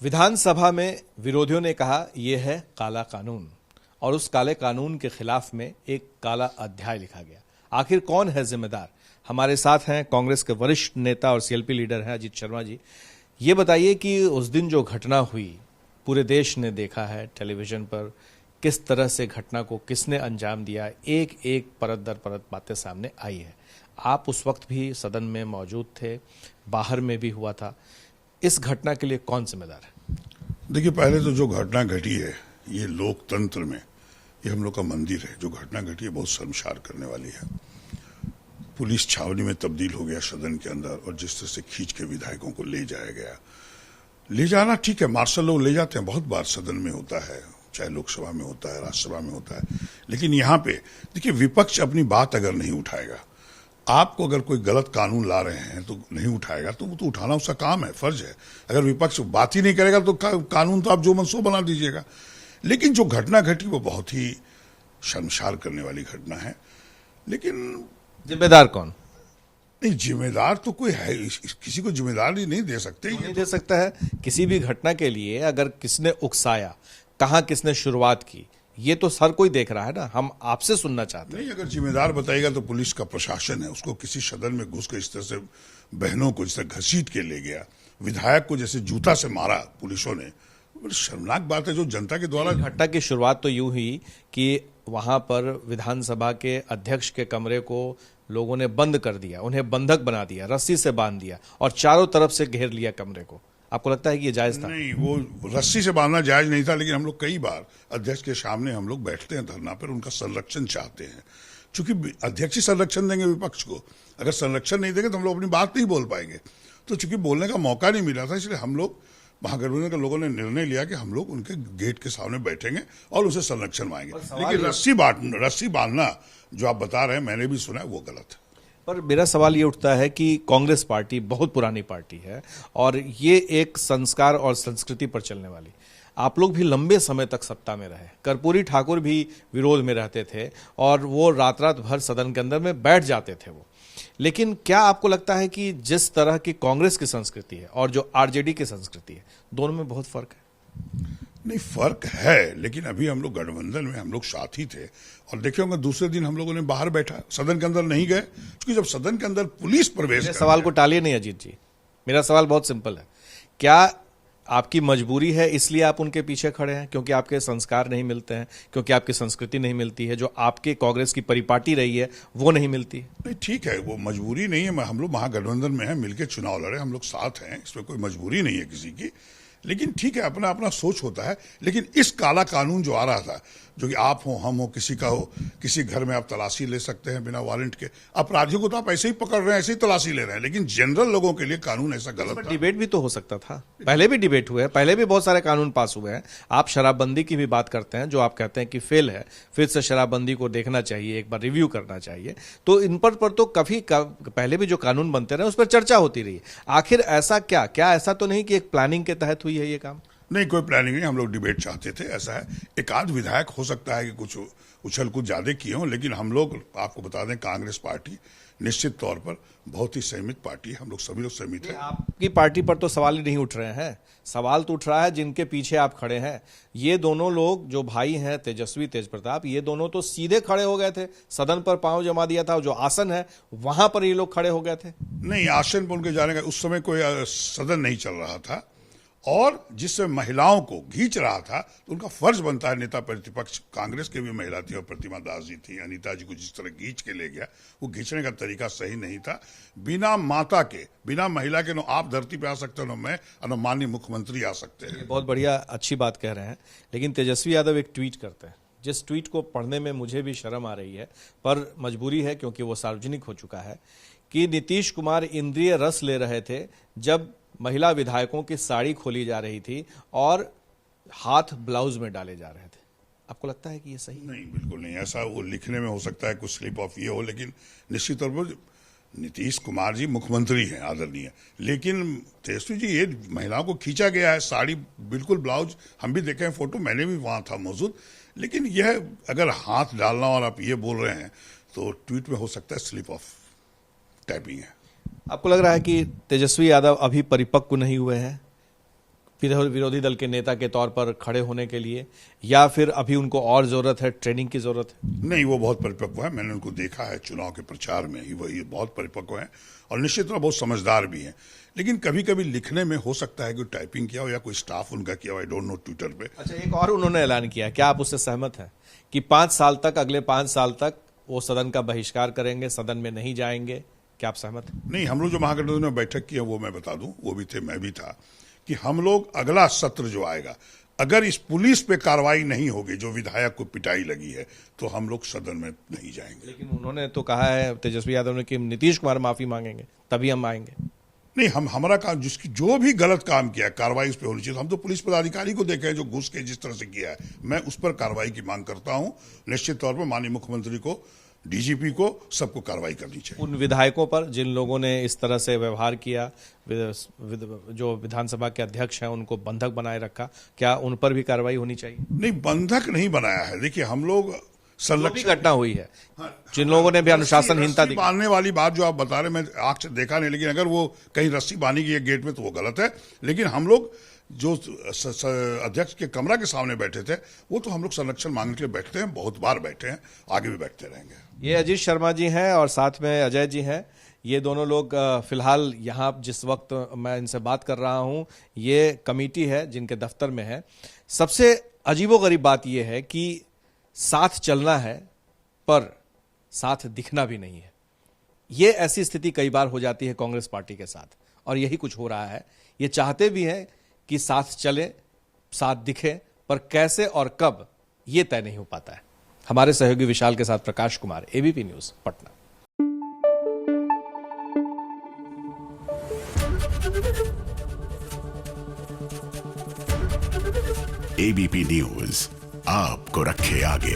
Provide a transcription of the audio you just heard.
विधानसभा में विरोधियों ने कहा यह है काला कानून और उस काले कानून के खिलाफ में एक काला अध्याय लिखा गया। आखिर कौन है जिम्मेदार? हमारे साथ हैं कांग्रेस के वरिष्ठ नेता और सीएलपी लीडर हैं अजीत शर्मा जी। ये बताइए कि उस दिन जो घटना हुई पूरे देश ने देखा है टेलीविजन पर, किस तरह से घटना को किसने अंजाम दिया, एक एक परत दर परत बातें सामने आई है। आप उस वक्त भी सदन में मौजूद थे, बाहर में भी हुआ था। इस घटना के लिए कौन जिम्मेदार है? देखिए, पहले तो जो घटना घटी है ये लोकतंत्र में, ये हम लोग का मंदिर है। जो घटना घटी है बहुत शर्मसार करने वाली है। पुलिस छावनी में तब्दील हो गया सदन के अंदर, और जिस तरह से खींच के विधायकों को ले जाया गया। ले जाना ठीक है, मार्शल लोग ले जाते हैं, बहुत बार सदन में होता है, चाहे लोकसभा में होता है, राज्यसभा में होता है। लेकिन यहाँ पे देखिए, विपक्ष अपनी बात अगर नहीं उठाएगा, आपको अगर कोई गलत कानून ला रहे हैं तो नहीं उठाएगा, तो वो तो उठाना उसका काम है, फर्ज है। अगर विपक्ष बात ही नहीं करेगा तो कानून तो आप जो मन सो बना दीजिएगा। लेकिन जो घटना घटी वो बहुत ही शर्मसार करने वाली घटना है। लेकिन जिम्मेदार कौन? नहीं, जिम्मेदार तो कोई है, किसी को जिम्मेदारी नहीं दे सकते। नहीं दे सकता है। किसी भी घटना के लिए अगर किसने उकसाया, कहां किसने शुरुआत की, ये तो हर कोई देख रहा है ना। हम आपसे सुनना चाहते हैं। नहीं, अगर जिम्मेदार बताएगा तो पुलिस का प्रशासन है, उसको किसी सदन में घुस के इस तरह से बहनों को जिस तरह घसीट के ले गया, विधायक को जैसे जूता से मारा पुलिसों ने, बड़ी शर्मनाक बात है जो जनता के द्वारा। घटना की शुरुआत तो यूं हुई कि वहां पर विधानसभा के अध्यक्ष के कमरे को लोगों ने बंद कर दिया, उन्हें बंधक बना दिया, रस्सी से बांध दिया और चारों तरफ से घेर लिया कमरे को। आपको लगता है कि ये जायज था? नहीं, वो रस्सी से बांधना जायज नहीं था, लेकिन हम लोग कई बार अध्यक्ष के सामने हम लोग बैठते हैं धरना पर, उनका संरक्षण चाहते हैं। चूंकि अध्यक्ष ही संरक्षण देंगे विपक्ष को, अगर संरक्षण नहीं देंगे तो हम लोग अपनी बात नहीं बोल पाएंगे। तो चूंकि बोलने का मौका नहीं मिला था, इसलिए हम लोग महागठबंधन के लोगों ने निर्णय लिया कि हम लोग उनके गेट के सामने बैठेंगे और उसे संरक्षण मांगेंगे। लेकिन रस्सी बांधना जो आप बता रहे हैं, मैंने भी सुना है, वो गलत है। पर मेरा सवाल ये उठता है कि कांग्रेस पार्टी बहुत पुरानी पार्टी है और ये एक संस्कार और संस्कृति पर चलने वाली। आप लोग भी लंबे समय तक सत्ता में रहे, कर्पूरी ठाकुर भी विरोध में रहते थे और वो रात रात भर सदन के अंदर में बैठ जाते थे वो। लेकिन क्या आपको लगता है कि जिस तरह की कांग्रेस की संस्कृति है और जो आरजेडी की संस्कृति है, दोनों में बहुत फर्क है? नहीं, फर्क है, लेकिन अभी हम लोग गठबंधन में हम लोग साथ ही थे। और देखिए होंगे दूसरे दिन हम लोगों ने बाहर बैठा, सदन के अंदर नहीं गए, क्योंकि जब सदन के अंदर पुलिस प्रवेश। मेरे सवाल को टालिए नहीं अजीत जी, मेरा सवाल बहुत सिंपल है। क्या आपकी मजबूरी है इसलिए आप उनके पीछे खड़े हैं, क्योंकि आपके संस्कार नहीं मिलते हैं, क्योंकि आपकी संस्कृति नहीं मिलती है, जो आपके कांग्रेस की परिपाटी रही है वो नहीं मिलती? नहीं, ठीक है, वो मजबूरी नहीं है। हम लोग महागठबंधन में हैं, मिलकर चुनाव लड़े, हम लोग साथ हैं, इसमें कोई मजबूरी नहीं है किसी की। लेकिन ठीक है, अपना अपना सोच होता है। लेकिन इस काला कानून जो आ रहा था, जो कि आप हो, हम हो, किसी का हो, किसी घर में आप तलाशी ले सकते हैं बिना वारंट के। अपराधियों को तो आप ऐसे ही पकड़ रहे हैं, ऐसे ही तलाशी ले रहे हैं, लेकिन जनरल लोगों के लिए कानून ऐसा गलत था। डिबेट भी तो हो सकता था, पहले भी डिबेट हुए हैं, पहले भी बहुत सारे कानून पास हुए हैं। आप शराबबंदी की भी बात करते हैं, जो आप कहते हैं कि फेल है, फिर से शराबबंदी को देखना चाहिए, एक बार रिव्यू करना चाहिए। तो इन पर तो काफी पहले भी जो कानून बनते रहे उस पर चर्चा होती रही। आखिर ऐसा क्या ऐसा तो नहीं कि एक प्लानिंग के तहत हुई है ये काम? नहीं, कोई प्लानिंग नहीं, हम लोग डिबेट चाहते थे। ऐसा है, एक आध विधायक हो सकता है कि कुछ उछल कूद ज्यादा किए हों, लेकिन हम लोग आपको बता दें, कांग्रेस पार्टी निश्चित तौर पर बहुत ही सहमत पार्टी है। हम लोग सभी लोग सहमत हैं। आपकी पार्टी पर तो सवाल ही नहीं उठ रहे हैं, सवाल तो उठ रहा है जिनके पीछे आप खड़े हैं। ये दोनों लोग जो भाई हैं, तेजस्वी तेजप्रताप, ये दोनों तो सीधे खड़े हो गए थे, सदन पर पांव जमा दिया था, जो आसन है वहां पर ये लोग खड़े हो गए थे। नहीं, आसन पर उनके जाने का उस समय कोई सदन नहीं चल रहा था, और जिससे महिलाओं को खींच रहा था, तो उनका फर्ज बनता है, नेता प्रतिपक्ष कांग्रेस के भी महिला थी और प्रतिमा दास जी थी, अनीता जी को जिस तरह खींच के ले गया, वो खींचने का तरीका सही नहीं था। बिना माता के, बिना महिला के, न आप धरती पे आ सकते हो, न मैं, और न माननीय मुख्यमंत्री आ सकते हैं। बहुत बढ़िया, अच्छी बात कह रहे हैं। लेकिन तेजस्वी यादव एक ट्वीट करते हैं, जिस ट्वीट को पढ़ने में मुझे भी शर्म आ रही है, पर मजबूरी है क्योंकि वो सार्वजनिक हो चुका है, कि नीतीश कुमार इंद्रिय रस ले रहे थे जब महिला विधायकों की साड़ी खोली जा रही थी और हाथ ब्लाउज में डाले जा रहे थे। आपको लगता है कि ये सही? नहीं, बिल्कुल नहीं। ऐसा वो लिखने में हो सकता है कुछ स्लिप ऑफ ये हो, लेकिन निश्चित तौर पर नीतीश कुमार जी मुख्यमंत्री हैं, आदरणीय। लेकिन तेजस्वी जी, ये महिलाओं को खींचा गया है, साड़ी बिल्कुल ब्लाउज, हम भी देखे हैं फोटो, मैंने भी वहां था मौजूद। लेकिन यह अगर हाथ डालना और आप ये बोल रहे हैं तो ट्वीट में हो सकता है स्लिप ऑफ टाइपिंग है। आपको लग रहा है कि तेजस्वी यादव अभी परिपक्व नहीं हुए हैं? विरोधी दल के नेता के तौर पर खड़े होने के लिए, या फिर अभी उनको और जरूरत है, ट्रेनिंग की जरूरत है? नहीं, वो बहुत परिपक्व है। मैंने उनको देखा है चुनाव के प्रचार में ही, वही बहुत परिपक्व है और निश्चित रूप बहुत समझदार भी हैं। लेकिन कभी कभी लिखने में हो सकता है कि टाइपिंग किया हो या कोई स्टाफ उनका किया हो, आई डोंट नो, ट्विटर पे। अच्छा, एक और उन्होंने ऐलान किया, क्या आप उससे सहमत हैं कि 5 साल तक, अगले 5 साल तक वो सदन का बहिष्कार करेंगे, सदन में नहीं जाएंगे? क्या आप सहमत हैं? नहीं, हम लोग जो महागठबंधन में बैठक की है वो मैं बता दूं, वो भी थे, मैं भी था, कि हम लोग अगला सत्र जो आएगा, अगर इस पुलिस पे कार्रवाई नहीं होगी, जो विधायक को पिटाई लगी है, तो हम लोग सदन में नहीं जाएंगे। लेकिन उन्होंने तो कहा है, तेजस्वी यादव ने, कि नीतीश कुमार माफी मांगेंगे तभी हम आएंगे। नहीं, हमारा काम, जिसकी जो भी गलत काम किया, कार्रवाई उस पर होनी चाहिए। हम तो पुलिस पदाधिकारी को देखे हैं जो घुस के जिस तरह से किया है, मैं उस पर कार्रवाई की मांग करता हूं। निश्चित तौर पर माननीय मुख्यमंत्री को, डीजीपी को, सबको कार्रवाई करनी चाहिए। उन विधायकों पर जिन लोगों ने इस तरह से व्यवहार किया, जो विधानसभा के अध्यक्ष हैं, उनको बंधक बनाए रखा, क्या उन पर भी कार्रवाई होनी चाहिए? नहीं, बंधक नहीं बनाया है। देखिए, हम लोग संरक्षण घटना हुई है, जिन लोगों ने भी अनुशासनहीनता दिखाई, बांधने वाली बात जो आप बता रहे, मैं आंख से देखा नहीं, लेकिन अगर वो कहीं रस्सी बांधी गई है गेट में तो वो गलत है। लेकिन हम लोग जो अध्यक्ष के कमरा के सामने बैठे थे, वो तो हम लोग संरक्षण मांगने के लिए बैठते हैं, बहुत बार बैठे हैं, आगे भी बैठते रहेंगे। ये अजीत शर्मा जी हैं और साथ में अजय जी हैं। ये दोनों लोग फिलहाल यहाँ जिस वक्त मैं इनसे बात कर रहा हूँ, ये कमेटी है जिनके दफ्तर में है। सबसे अजीबोगरीब बात यह है कि साथ चलना है पर साथ दिखना भी नहीं है। ये ऐसी स्थिति कई बार हो जाती है कांग्रेस पार्टी के साथ, और यही कुछ हो रहा है। ये चाहते भी हैं कि साथ चले, साथ दिखे, पर कैसे और कब, ये तय नहीं हो पाता है। हमारे सहयोगी विशाल के साथ Prakash Kumar, ABP news, Patna. ABP news आपको रखे आगे।